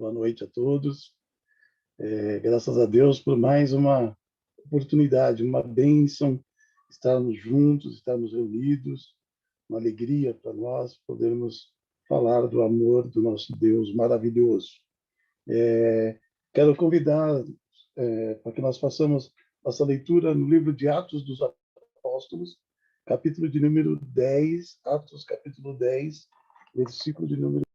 Boa noite a todos. Graças a Deus por mais uma oportunidade, uma bênção, estarmos juntos, estarmos reunidos, uma alegria para nós podermos falar do amor do nosso Deus maravilhoso. Quero convidar para que nós façamos nossa leitura no livro de Atos dos Apóstolos, capítulo de número 10, Atos capítulo 10, versículo de número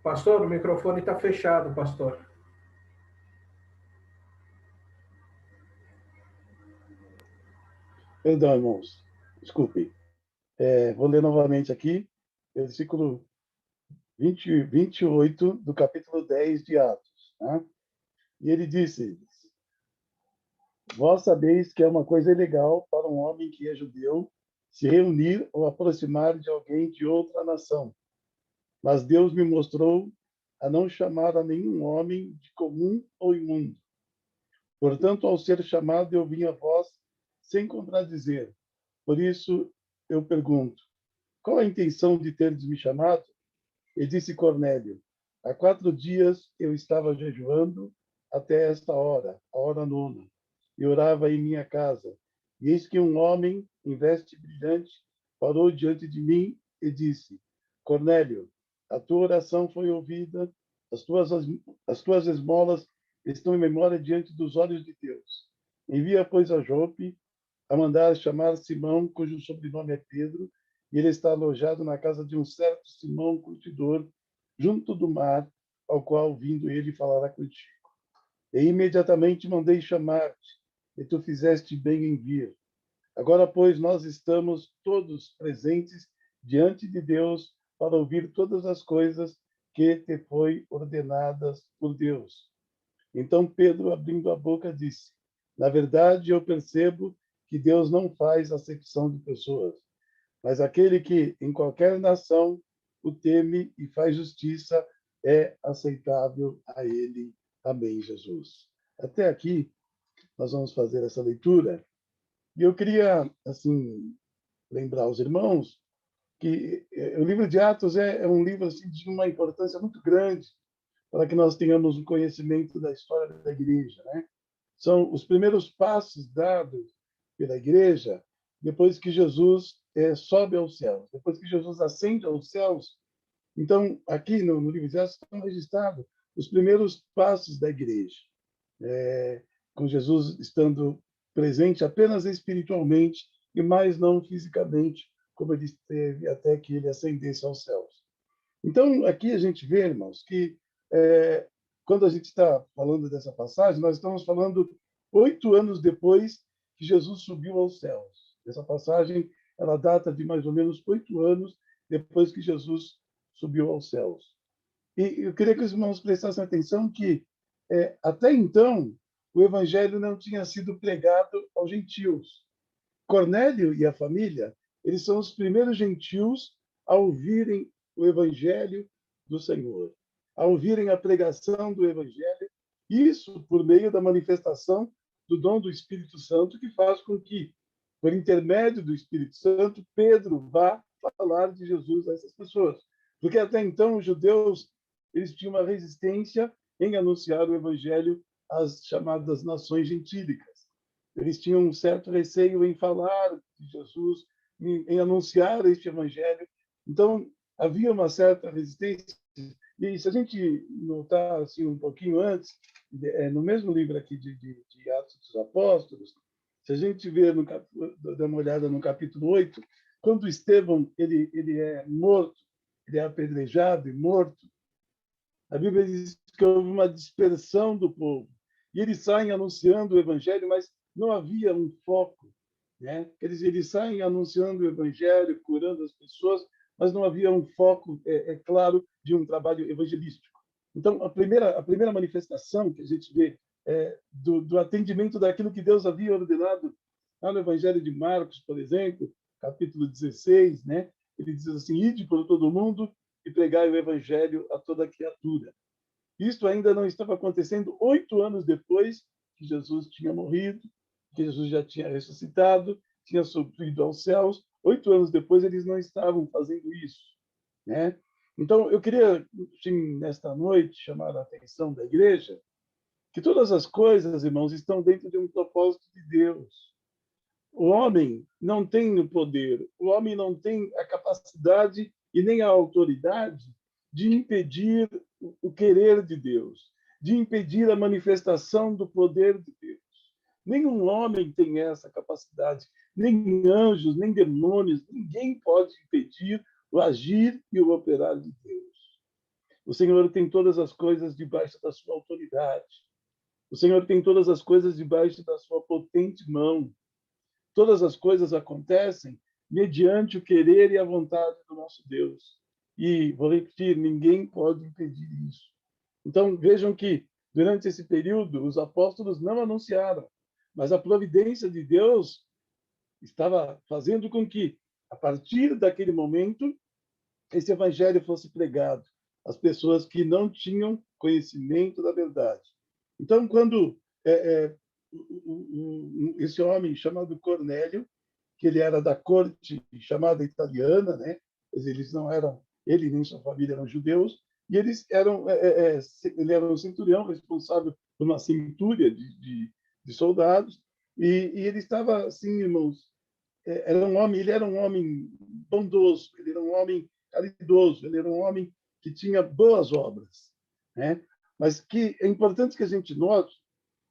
Pastor, o microfone está fechado, pastor. Perdão, irmãos. Desculpe. Vou ler novamente aqui, versículo 28 do capítulo 10 de Atos. Né? E ele disse: Vós sabeis que é uma coisa ilegal para um homem que é judeu se reunir ou aproximar de alguém de outra nação. Mas Deus me mostrou a não chamar a nenhum homem de comum ou imundo. Portanto, ao ser chamado, eu vim a vós sem contradizer. Por isso, eu pergunto, qual a intenção de teres me chamado? E disse Cornélio, há 4 dias eu estava jejuando até esta hora, a hora 9, e orava em minha casa. E eis que um homem, em veste brilhante, parou diante de mim e disse, Cornélio, a tua oração foi ouvida, as tuas esmolas estão em memória diante dos olhos de Deus. Envia, pois, a Jope a mandar chamar Simão, cujo sobrenome é Pedro, e ele está alojado na casa de um certo Simão curtidor, junto do mar, ao qual, vindo ele, falará contigo. E imediatamente mandei chamar-te, e tu fizeste bem em vir. Agora, pois, nós estamos todos presentes diante de Deus para ouvir todas as coisas que te foi ordenadas por Deus. Então Pedro, abrindo a boca, disse, na verdade, eu percebo que Deus não faz acepção de pessoas, mas aquele que, em qualquer nação, o teme e faz justiça é aceitável a ele. Amém, Jesus. Até aqui, nós vamos fazer essa leitura. E eu queria, assim, lembrar os irmãos que o livro de Atos é um livro assim, de uma importância muito grande para que nós tenhamos um conhecimento da história da igreja, né? São os primeiros passos dados pela igreja depois que Jesus sobe aos céus, depois que Jesus ascende aos céus. Então, aqui no livro de Atos estão registrados os primeiros passos da igreja, com Jesus estando presente apenas espiritualmente e mais não fisicamente, como ele esteve até que ele ascendesse aos céus. Então, aqui a gente vê, irmãos, que quando a gente está falando dessa passagem, nós estamos falando 8 anos depois que Jesus subiu aos céus. Essa passagem ela data de mais ou menos 8 anos depois que Jesus subiu aos céus. E eu queria que os irmãos prestassem atenção que, até então, o evangelho não tinha sido pregado aos gentios. Cornélio e a família, eles são os primeiros gentios a ouvirem o evangelho do Senhor, a ouvirem a pregação do evangelho, isso por meio da manifestação do dom do Espírito Santo, que faz com que, por intermédio do Espírito Santo, Pedro vá falar de Jesus a essas pessoas. Porque até então os judeus eles tinham uma resistência em anunciar o evangelho às chamadas nações gentílicas. Eles tinham um certo receio em falar de Jesus, em anunciar este evangelho. Então, havia uma certa resistência. E se a gente notar assim, um pouquinho antes, no mesmo livro aqui de Atos dos Apóstolos, se a gente ver, dá uma olhada no capítulo 8, quando Estevão ele é morto, ele é apedrejado e morto, a Bíblia diz que houve uma dispersão do povo. E eles saem anunciando o evangelho, mas não havia um foco. Né? Eles saem anunciando o evangelho, curando as pessoas, mas não havia um foco, claro, de um trabalho evangelístico. Então, a primeira manifestação que a gente vê do atendimento daquilo que Deus havia ordenado lá no Evangelho de Marcos, por exemplo, capítulo 16, né? ele diz assim: ide por todo mundo e pregai o evangelho a toda criatura. Isto ainda não estava acontecendo 8 anos depois que Jesus tinha morrido, que Jesus já tinha ressuscitado, tinha subido aos céus. 8 anos depois, eles não estavam fazendo isso, né? Então, eu queria, sim, nesta noite, chamar a atenção da igreja que todas as coisas, irmãos, estão dentro de um propósito de Deus. O homem não tem o poder, o homem não tem a capacidade e nem a autoridade de impedir o querer de Deus, de impedir a manifestação do poder de Deus. Nenhum homem tem essa capacidade, nem anjos, nem demônios, ninguém pode impedir o agir e o operar de Deus. O Senhor tem todas as coisas debaixo da sua autoridade. O Senhor tem todas as coisas debaixo da sua potente mão. Todas as coisas acontecem mediante o querer e a vontade do nosso Deus. E, vou repetir, ninguém pode impedir isso. Então, vejam que, durante esse período, os apóstolos não anunciaram, mas a providência de Deus estava fazendo com que, a partir daquele momento, esse evangelho fosse pregado às pessoas que não tinham conhecimento da verdade. Então, quando esse homem chamado Cornélio, que ele era da corte chamada italiana, né? Eles não eram, ele nem sua família eram judeus, e eles eram, ele era um centurião responsável por uma centúria de soldados, e ele estava assim, irmãos, ele era um homem bondoso, ele era um homem caridoso, ele era um homem que tinha boas obras, né? Mas que é importante que a gente note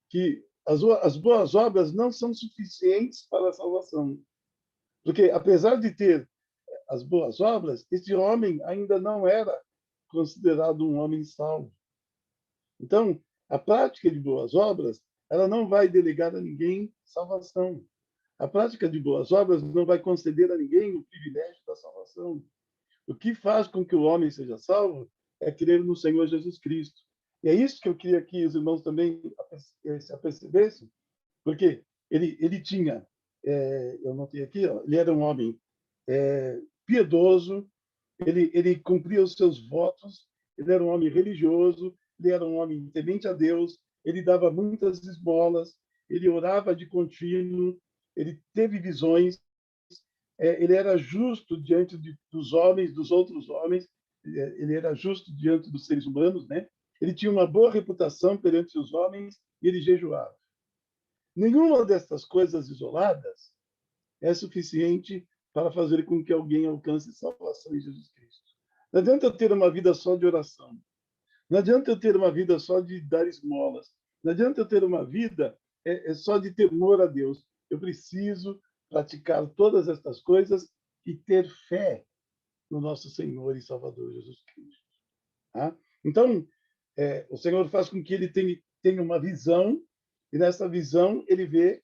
que as boas obras não são suficientes para a salvação. Porque, apesar de ter as boas obras, esse homem ainda não era considerado um homem salvo. Então, a prática de boas obras, ela não vai delegar a ninguém salvação. A prática de boas obras não vai conceder a ninguém o privilégio da salvação. O que faz com que o homem seja salvo é crer no Senhor Jesus Cristo. E é isso que eu queria que os irmãos também se apercebessem, porque ele tinha, eu notei aqui, ó, ele era um homem piedoso, ele cumpria os seus votos, ele era um homem religioso, ele era um homem temente a Deus, ele dava muitas esmolas, ele orava de contínuo, ele teve visões, ele era justo diante dos homens, dos outros homens, ele era justo diante dos seres humanos, né? Ele tinha uma boa reputação perante os homens e ele jejuava. Nenhuma dessas coisas isoladas é suficiente para fazer com que alguém alcance salvação em Jesus Cristo. Não adianta eu ter uma vida só de oração. Não adianta eu ter uma vida só de dar esmolas. Não adianta eu ter uma vida só de temor a Deus. Eu preciso praticar todas estas coisas e ter fé no nosso Senhor e Salvador Jesus Cristo. Tá? Então, o Senhor faz com que ele tenha uma visão, e nessa visão ele vê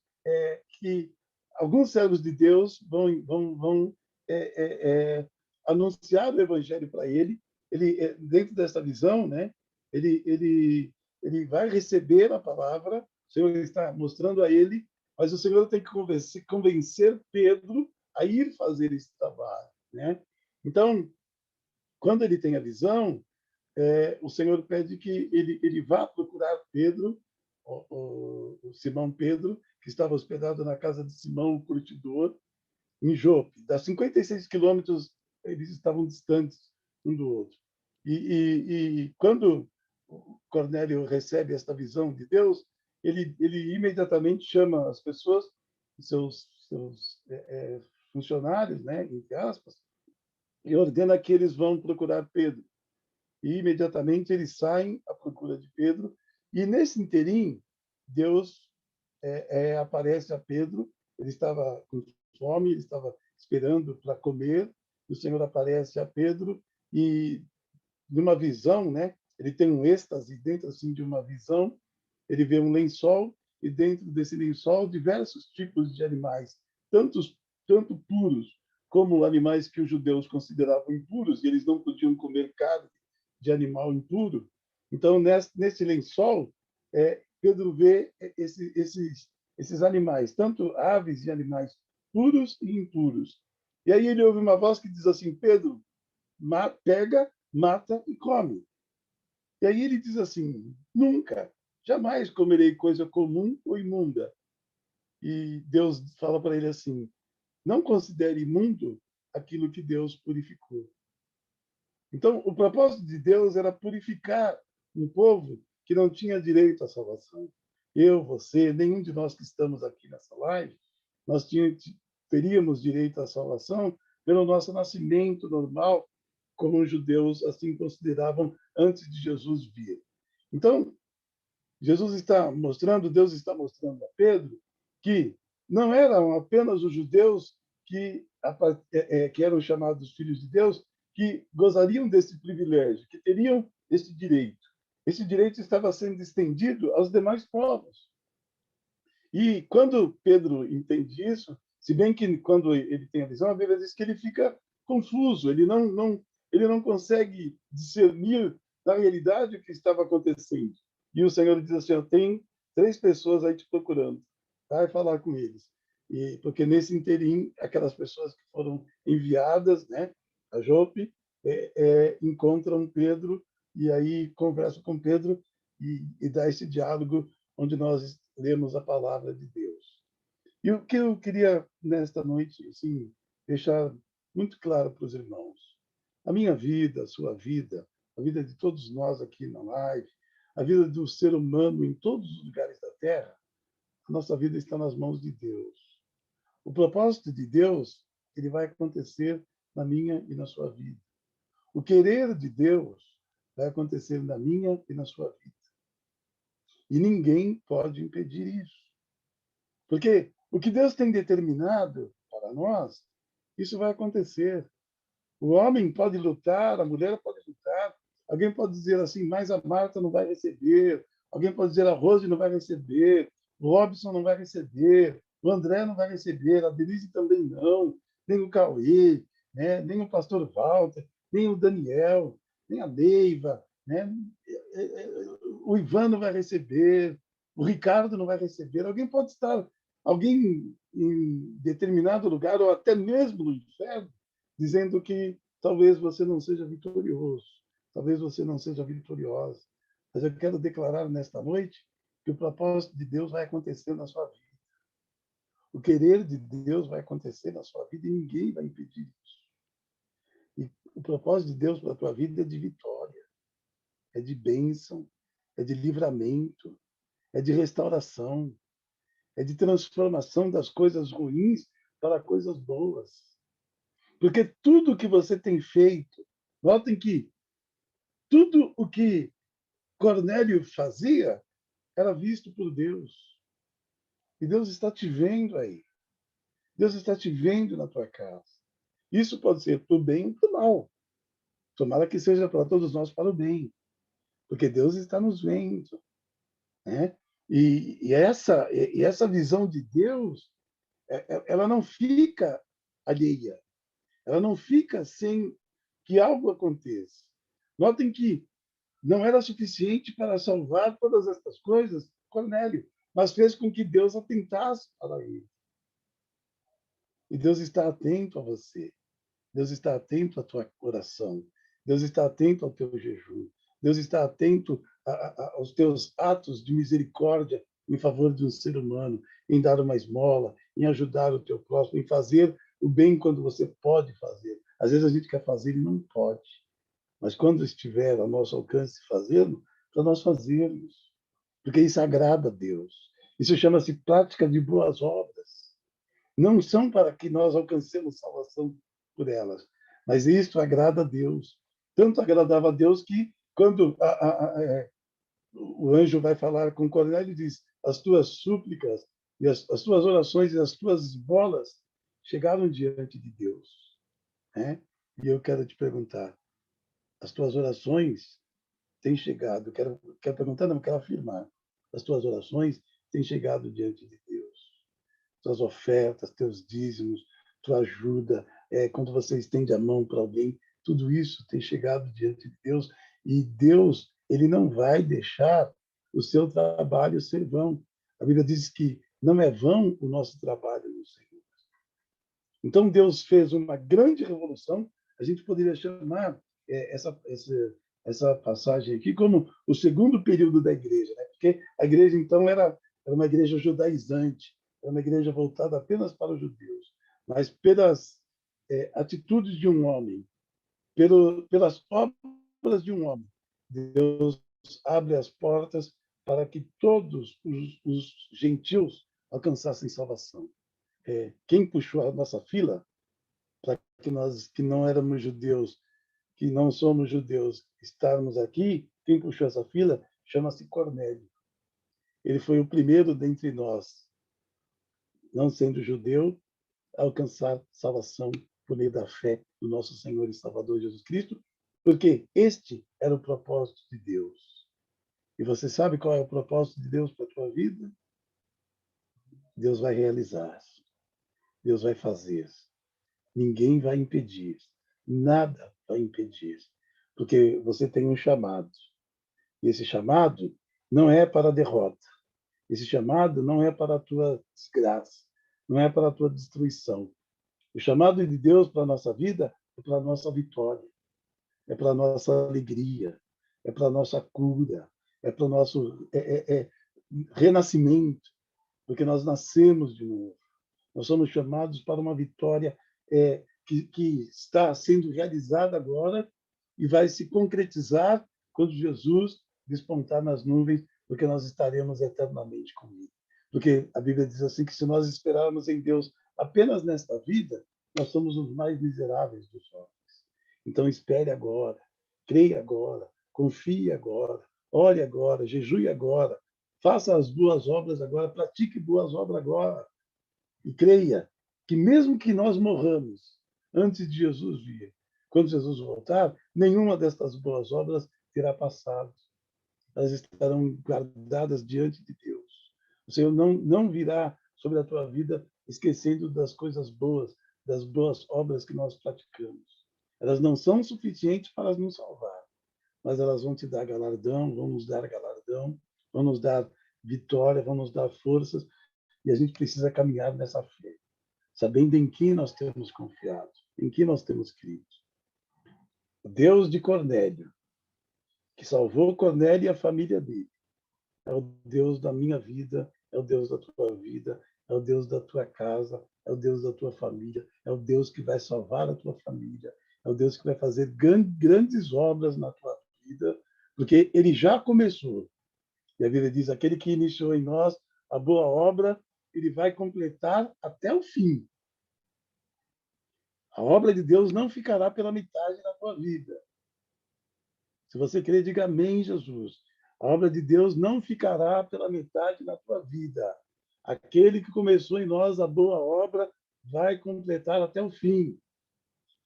que alguns servos de Deus vão anunciar o Evangelho para ele. Ele, dentro dessa visão, né, ele vai receber a palavra, o Senhor está mostrando a ele, mas o Senhor tem que convencer Pedro a ir fazer esse trabalho, né? Então, quando ele tem a visão, o Senhor pede que ele vá procurar Pedro, o Simão Pedro, que estava hospedado na casa de Simão, o curtidor, em Jope. Das 56 quilômetros, eles estavam distantes um do outro. E quando Cornélio recebe esta visão de Deus, ele imediatamente chama as pessoas, seus funcionários, né, entre aspas, e ordena que eles vão procurar Pedro. E imediatamente eles saem à procura de Pedro. E nesse interim, Deus aparece a Pedro. Ele estava com fome, ele estava esperando para comer. O Senhor aparece a Pedro e, numa visão, né? Ele tem um êxtase dentro assim de uma visão. Ele vê um lençol e dentro desse lençol diversos tipos de animais, tanto puros como animais que os judeus consideravam impuros, e eles não podiam comer carne de animal impuro. Então, nesse lençol, Pedro vê esses animais, tanto aves e animais puros e impuros. E aí ele ouve uma voz que diz assim: Pedro, pega, mata e come. E aí ele diz assim: nunca, jamais comerei coisa comum ou imunda. E Deus fala para ele assim: não considere imundo aquilo que Deus purificou. Então, o propósito de Deus era purificar um povo que não tinha direito à salvação. Eu, você, nenhum de nós que estamos aqui nessa live, nós teríamos direito à salvação pelo nosso nascimento normal, como os judeus assim consideravam antes de Jesus vir. Então, Deus está mostrando a Pedro que não eram apenas os judeus que eram chamados filhos de Deus que gozariam desse privilégio, que teriam esse direito. Esse direito estava sendo estendido aos demais povos. E quando Pedro entende isso, se bem que quando ele tem a visão, a Bíblia diz que ele fica confuso, ele não consegue discernir na realidade o que estava acontecendo. E o Senhor diz assim: tem 3 pessoas aí te procurando, vai falar com eles. E porque nesse interim, aquelas pessoas que foram enviadas, né, a Jope, encontram Pedro e aí conversam com Pedro e dá esse diálogo onde nós lemos a palavra de Deus. E o que eu queria, nesta noite, assim, deixar muito claro para os irmãos: a minha vida, a sua vida, a vida de todos nós aqui na live, a vida do ser humano em todos os lugares da Terra, a nossa vida está nas mãos de Deus. O propósito de Deus, ele vai acontecer na minha e na sua vida. O querer de Deus vai acontecer na minha e na sua vida. E ninguém pode impedir isso. Porque o que Deus tem determinado para nós, isso vai acontecer. O homem pode lutar, a mulher pode lutar. Alguém pode dizer assim: mas a Marta não vai receber. Alguém pode dizer: a Rose não vai receber. O Robson não vai receber. O André não vai receber. A Denise também não. Nem o Cauê, né? Nem o pastor Walter, nem o Daniel, nem a Neiva, né? O Ivan não vai receber. O Ricardo não vai receber. Alguém pode estar, alguém em determinado lugar, ou até mesmo no inferno, dizendo que talvez você não seja vitorioso, talvez você não seja vitoriosa. Mas eu quero declarar nesta noite que o propósito de Deus vai acontecer na sua vida. O querer de Deus vai acontecer na sua vida e ninguém vai impedir isso. E o propósito de Deus para a tua vida é de vitória, é de bênção, é de livramento, é de restauração, é de transformação das coisas ruins para coisas boas. Porque tudo que você tem feito, notem que tudo o que Cornélio fazia era visto por Deus. E Deus está te vendo aí. Deus está te vendo na tua casa. Isso pode ser para o bem ou para o mal. Tomara que seja para todos nós para o bem. Porque Deus está nos vendo. Né? Essa visão de Deus, ela não fica alheia. Ela não fica sem que algo aconteça. Notem que não era suficiente para salvar todas estas coisas Cornélio, mas fez com que Deus atentasse para ele. E Deus está atento a você. Deus está atento à tua oração. Deus está atento ao teu jejum. Deus está atento aos teus atos de misericórdia em favor de um ser humano, em dar uma esmola, em ajudar o teu próximo, em fazer o bem quando você pode fazer. Às vezes a gente quer fazer e não pode. Mas quando estiver ao nosso alcance fazê-lo, para nós fazermos. Porque isso agrada a Deus. Isso chama-se prática de boas obras. Não são para que nós alcancemos salvação por elas, mas isto agrada a Deus. Tanto agradava a Deus que, quando o anjo vai falar com Cornélio, diz: as tuas súplicas, e as tuas orações e as tuas esmolas chegaram diante de Deus. Né? E eu quero te perguntar: as tuas orações têm chegado? Quero perguntar, não, quero afirmar. As tuas orações têm chegado diante de Deus. Tuas ofertas, teus dízimos, tua ajuda, quando você estende a mão para alguém, tudo isso tem chegado diante de Deus. E Deus, ele não vai deixar o seu trabalho ser vão. A Bíblia diz que não é vão o nosso trabalho no Senhor. Então, Deus fez uma grande revolução. A gente poderia chamar essa passagem aqui como o segundo período da igreja, né? Porque a igreja, então, era uma igreja judaizante, era uma igreja voltada apenas para os judeus. Mas pelas atitudes de um homem, pelas obras de um homem, Deus abre as portas para que todos os gentios alcançassem salvação. Quem puxou a nossa fila para que nós, que não éramos judeus, que não somos judeus, estarmos aqui, quem puxou essa fila chama-se Cornélio. Ele foi o primeiro dentre nós, não sendo judeu, a alcançar salvação por meio da fé do nosso Senhor e Salvador Jesus Cristo, porque este era o propósito de Deus. E você sabe qual é o propósito de Deus para a tua vida? Deus vai realizar. Deus vai fazer. Ninguém vai impedir. Nada vai impedir. Porque você tem um chamado. E esse chamado não é para a derrota. Esse chamado não é para a tua desgraça. Não é para a tua destruição. O chamado de Deus para a nossa vida é para a nossa vitória. É para a nossa alegria. É para a nossa cura. É para o nosso renascimento. Porque nós nascemos de novo. Nós somos chamados para uma vitória que está sendo realizada agora e vai se concretizar quando Jesus despontar nas nuvens, porque nós estaremos eternamente com Ele. Porque a Bíblia diz assim que se nós esperarmos em Deus apenas nesta vida, nós somos os mais miseráveis dos homens. Então espere agora, creia agora, confie agora, ore agora, jejue agora, faça as boas obras agora, pratique boas obras agora. E creia que mesmo que nós morramos antes de Jesus vir, quando Jesus voltar, nenhuma destas boas obras terá passado. Elas estarão guardadas diante de Deus. O Senhor não virá sobre a tua vida esquecendo das coisas boas, das boas obras que nós praticamos. Elas não são suficientes para nos salvar, mas elas vão te dar galardão, vão nos dar galardão, vão nos dar vitória, vão nos dar forças, e a gente precisa caminhar nessa fé, sabendo em quem nós temos confiado, em quem nós temos crido. O Deus de Cornélio, que salvou Cornélio e a família dele, é o Deus da minha vida, é o Deus da tua vida, é o Deus da tua casa, é o Deus da tua família, é o Deus que vai salvar a tua família, é o Deus que vai fazer grandes obras na tua vida, porque ele já começou. E a Bíblia diz, aquele que iniciou em nós a boa obra, ele vai completar até o fim. A obra de Deus não ficará pela metade na tua vida. Se você crer, diga amém, Jesus. A obra de Deus não ficará pela metade na tua vida. Aquele que começou em nós a boa obra vai completar até o fim.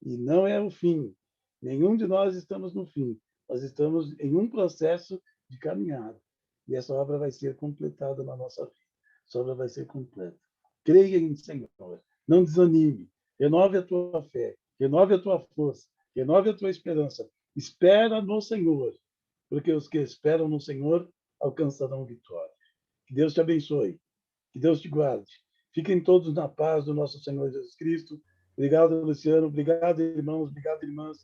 E não é o fim. Nenhum de nós estamos no fim. Nós estamos em um processo de caminhada. E essa obra vai ser completada na nossa vida. Essa obra vai ser completa. Creia em Senhor. Não desanime. Renove a tua fé. Renove a tua força. Renove a tua esperança. Espera no Senhor. Porque os que esperam no Senhor alcançarão vitória. Que Deus te abençoe. Que Deus te guarde. Fiquem todos na paz do nosso Senhor Jesus Cristo. Obrigado, Luciano. Obrigado, irmãos. Obrigado, irmãs.